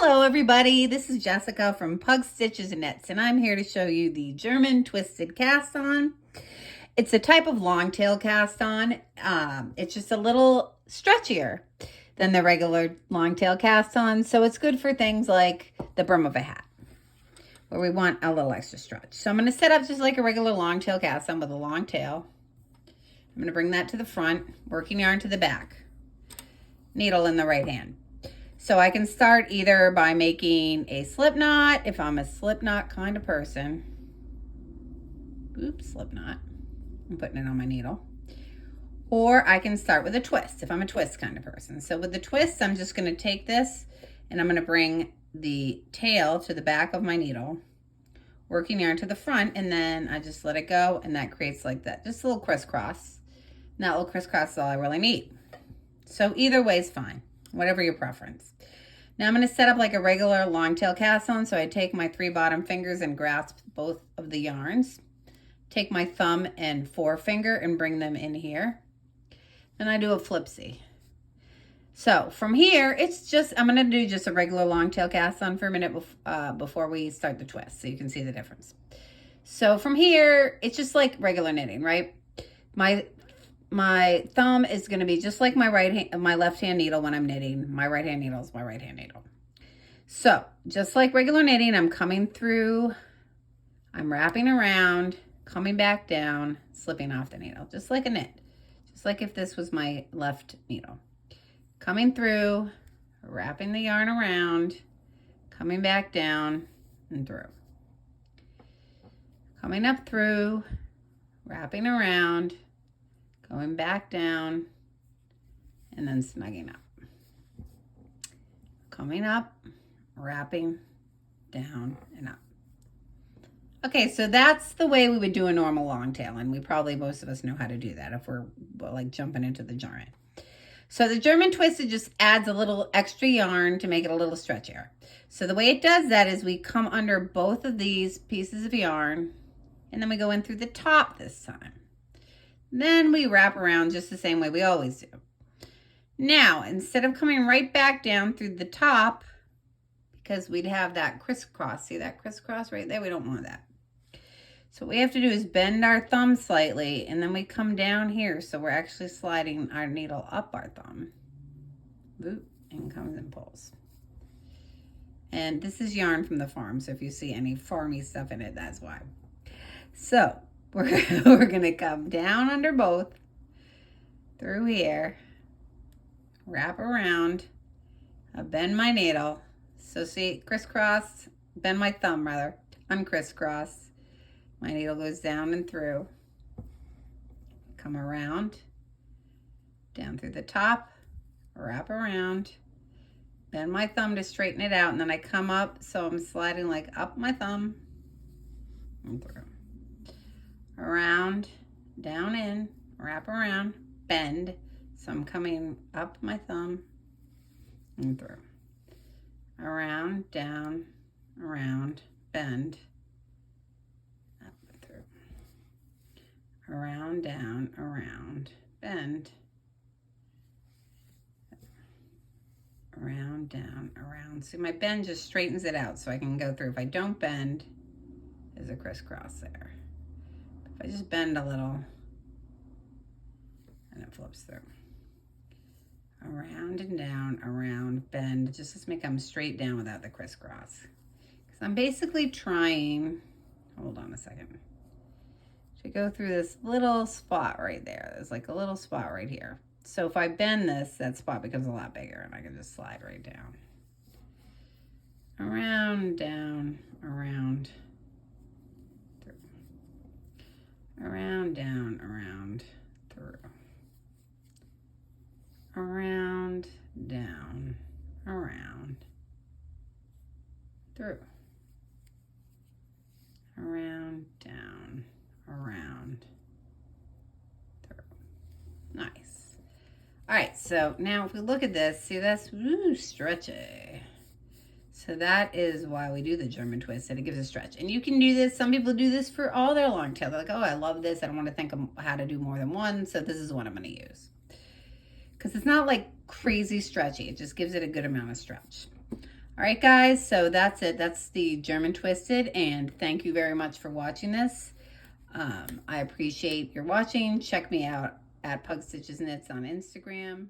Hello everybody, this is Jessica from Pug Stitches and Knits, and I'm here to show you the German twisted cast on. It's a type of long tail cast on. It's just a little stretchier than the regular long tail cast on, so it's good for things like the brim of a hat where we want a little extra stretch. So I'm going to set up just like a regular long tail cast on with a long tail. I'm going to bring that to the front, working yarn to the back, needle in the right hand. So I can start either by making a slip knot, if I'm a slip knot kind of person. Oops, slip knot. I'm putting it on my needle. Or I can start with a twist, if I'm a twist kind of person. So with the twist, I'm just going to take this and I'm going to bring the tail to the back of my needle, working yarn to the front, and then I just let it go, and that creates like that, just a little crisscross. And that little crisscross is all I really need. So either way is fine, whatever your preference. Now I'm going to set up like a regular long tail cast on. So I take my 3 bottom fingers and grasp both of the yarns. Take my thumb and forefinger and bring them in here. Then I do a flipsy. So from here, it's just, I'm going to do just a regular long tail cast on for a minute before we start the twist, so you can see the difference. So from here, it's just like regular knitting, right? My thumb is going to be just like my left hand needle when I'm knitting. My right hand needle is my right hand needle. So just like regular knitting, I'm coming through, I'm wrapping around, coming back down, slipping off the needle, just like a knit. Just like if this was my left needle. Coming through, wrapping the yarn around, coming back down and through. Coming up through, wrapping around, going back down, and then snugging up. Coming up, wrapping, down, and up. Okay, so that's the way we would do a normal long tail, and most of us know how to do that if we're like jumping into the German. So the German twisted just adds a little extra yarn to make it a little stretchier. So the way it does that is we come under both of these pieces of yarn, and then we go in through the top this time. Then we wrap around just the same way we always do. Now, instead of coming right back down through the top, because we'd have that crisscross, see that crisscross right there? We don't want that. So what we have to do is bend our thumb slightly, and then we come down here. So we're actually sliding our needle up our thumb. Boop, and comes and pulls. And this is yarn from the farm, so if you see any farmy stuff in it, that's why. So we're gonna come down under both, through here, wrap around, bend my needle. So see, crisscross, bend my thumb rather, uncrisscross. My needle goes down and through. Come around, down through the top, wrap around, bend my thumb to straighten it out, and then I come up, so I'm sliding like up my thumb and through. Around, down in, wrap around, bend. So I'm coming up my thumb and through. Around, down, around, bend, up and through. Around, down, around, bend. Around, down, around. See, my bend just straightens it out so I can go through. If I don't bend, there's a crisscross there. If I just bend a little, and it flips through. Around and down, around, bend. Just let's make them straight down without the crisscross. Because I'm basically trying, hold on a second, to go through this little spot right there. There's like a little spot right here. So if I bend this, that spot becomes a lot bigger, and I can just slide right down. Around, down, around, through. Around, down, around, through. Around, down, around, through. Around, down, around, through. Nice. All right, so now if we look at this, see that's stretchy. So that is why we do the German twist, and it gives a stretch. And you can do this, some people do this for all their long tail. They're like, oh, I love this. I don't want to think of how to do more than one, so this is what I'm going to use. Because it's not like crazy stretchy. It just gives it a good amount of stretch. All right, guys, so that's it. That's the German twisted, and thank you very much for watching this. I appreciate your watching. Check me out at Pug Stitches Knits on Instagram.